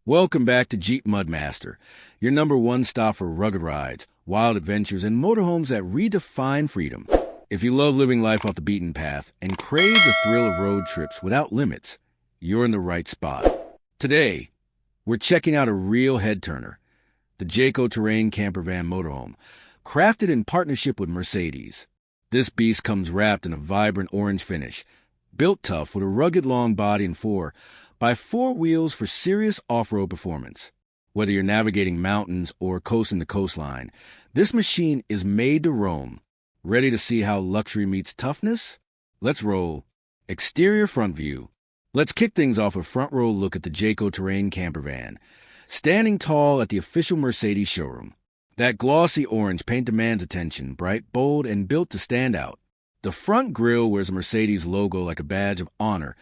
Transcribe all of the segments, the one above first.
Welcome back to Jeep Mudmaster, your number one stop for rugged rides, wild adventures, and motorhomes that redefine freedom. If you love living life off the beaten path and crave the thrill of road trips without limits, you're in the right spot. Today, we're checking out a real head-turner, the Jayco Terrain Camper Van Motorhome, crafted in partnership with Mercedes. This beast comes wrapped in a vibrant orange finish, built tough with a rugged long body and 4x4 wheels for serious off-road performance. Whether you're navigating mountains or coasting the coastline, this machine is made to roam. Ready to see how luxury meets toughness? Let's roll. Exterior front view. Let's kick things off with a front row look at the Jayco Terrain Camper Van, standing tall at the official Mercedes showroom. That glossy orange paint demands attention, bright, bold, and built to stand out. The front grille wears a Mercedes logo like a badge of honor,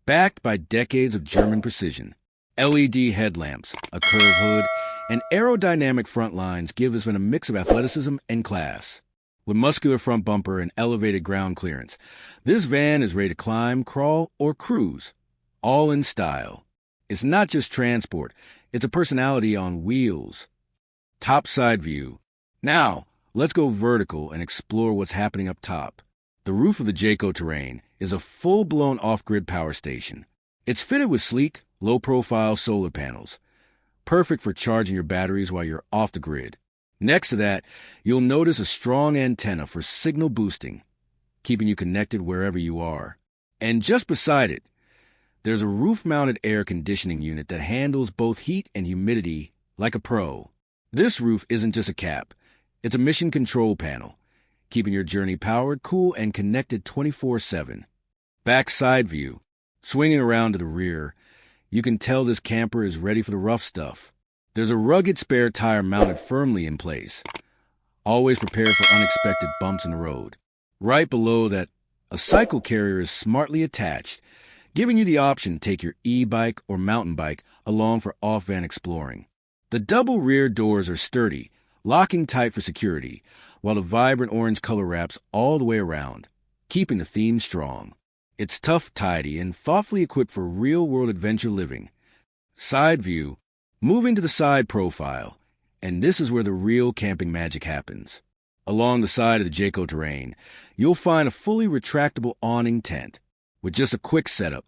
backed by decades of German precision. LED headlamps, a curved hood, and aerodynamic front lines give this van a mix of athleticism and class. With muscular front bumper and elevated ground clearance, this van is ready to climb, crawl, or cruise, all in style. It's not just transport, it's a personality on wheels. Top side view. Now, let's go vertical and explore what's happening up top. The roof of the Jayco Terrain is a full-blown off-grid power station. It's fitted with sleek, low-profile solar panels, perfect for charging your batteries while you're off the grid. Next to that, you'll notice a strong antenna for signal boosting, keeping you connected wherever you are. And just beside it, there's a roof-mounted air conditioning unit that handles both heat and humidity like a pro. This roof isn't just a cap, it's a mission control panel, keeping your journey powered, cool, and connected 24/7. Back side view. Swinging around to the rear, you can tell this camper is ready for the rough stuff. There's a rugged spare tire mounted firmly in place, always prepared for unexpected bumps in the road. Right below that, a cycle carrier is smartly attached, giving you the option to take your e-bike or mountain bike along for off-van exploring. The double rear doors are sturdy, locking tight for security, while the vibrant orange color wraps all the way around, keeping the theme strong. It's tough, tidy, and thoughtfully equipped for real-world adventure living. Side view. Moving to the side profile, and this is where the real camping magic happens. Along the side of the Jayco Terrain, you'll find a fully retractable awning tent. With just a quick setup,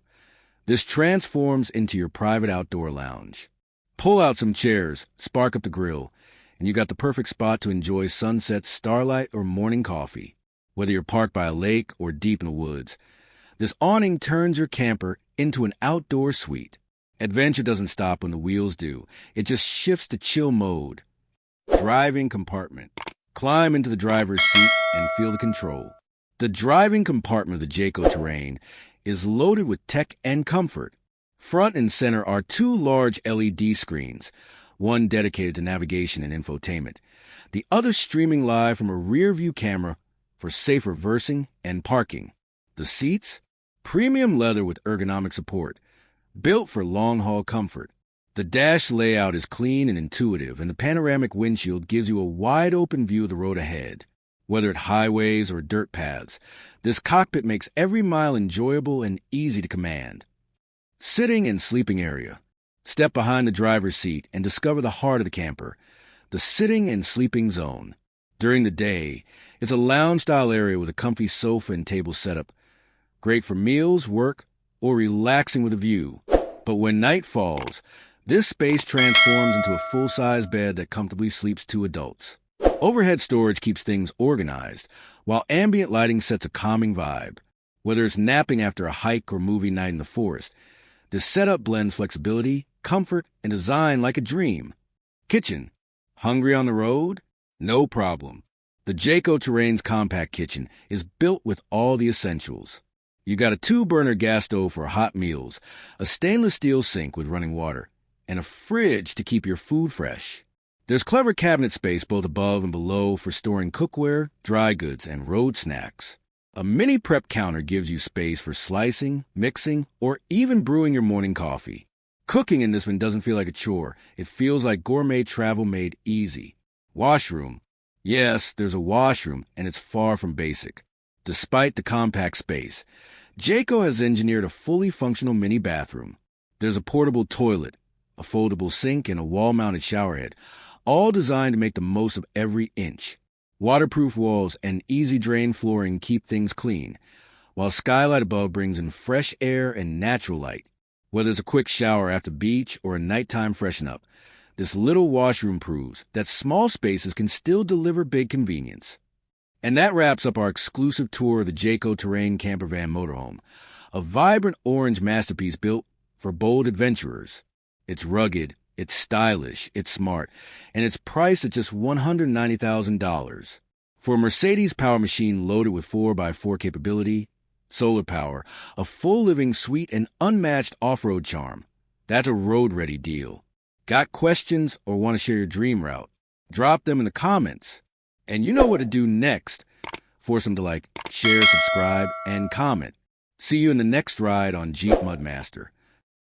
this transforms into your private outdoor lounge. Pull out some chairs, spark up the grill, and you got the perfect spot to enjoy sunsets, starlight, or morning coffee. Whether you're parked by a lake or deep in the woods, this awning turns your camper into an outdoor suite. Adventure doesn't stop when the wheels do. It just shifts to chill mode. Driving compartment. Climb into the driver's seat and feel the control. The driving compartment of the Jayco Terrain is loaded with tech and comfort. Front and center are two large LED screens, one dedicated to navigation and infotainment, the other streaming live from a rear-view camera for safe reversing and parking. The seats? Premium leather with ergonomic support, built for long-haul comfort. The dash layout is clean and intuitive, and the panoramic windshield gives you a wide-open view of the road ahead. Whether at highways or dirt paths, this cockpit makes every mile enjoyable and easy to command. Sitting and sleeping area. Step behind the driver's seat and discover the heart of the camper, the sitting and sleeping zone. During the day, it's a lounge-style area with a comfy sofa and table setup, great for meals, work, or relaxing with a view. But when night falls, this space transforms into a full-size bed that comfortably sleeps two adults. Overhead storage keeps things organized, while ambient lighting sets a calming vibe. Whether it's napping after a hike or movie night in the forest, this setup blends flexibility, comfort, and design like a dream. Kitchen. Hungry on the road? No problem. The Jayco Terrain's compact kitchen is built with all the essentials. You got a 2-burner gas stove for hot meals, a stainless steel sink with running water, and a fridge to keep your food fresh. There's clever cabinet space both above and below for storing cookware, dry goods, and road snacks. A mini prep counter gives you space for slicing, mixing, or even brewing your morning coffee. Cooking in this one doesn't feel like a chore. It feels like gourmet travel made easy. Washroom. Yes, there's a washroom, and it's far from basic. Despite the compact space, Jayco has engineered a fully functional mini bathroom. There's a portable toilet, a foldable sink, and a wall-mounted showerhead, all designed to make the most of every inch. Waterproof walls and easy-drain flooring keep things clean, while skylight above brings in fresh air and natural light. Whether it's a quick shower after beach or a nighttime freshen-up, this little washroom proves that small spaces can still deliver big convenience. And that wraps up our exclusive tour of the Jayco Terrain Camper Van Motorhome, a vibrant orange masterpiece built for bold adventurers. It's rugged, it's stylish, it's smart, and it's priced at just $190,000. For a Mercedes power machine loaded with 4x4 capability, solar power, a full living suite, and unmatched off-road charm, that's a road-ready deal. Got questions or want to share your dream route? Drop them in the comments. And you know what to do next. Force them to like, share, subscribe, and comment. See you in the next ride on Jeep Mudmaster.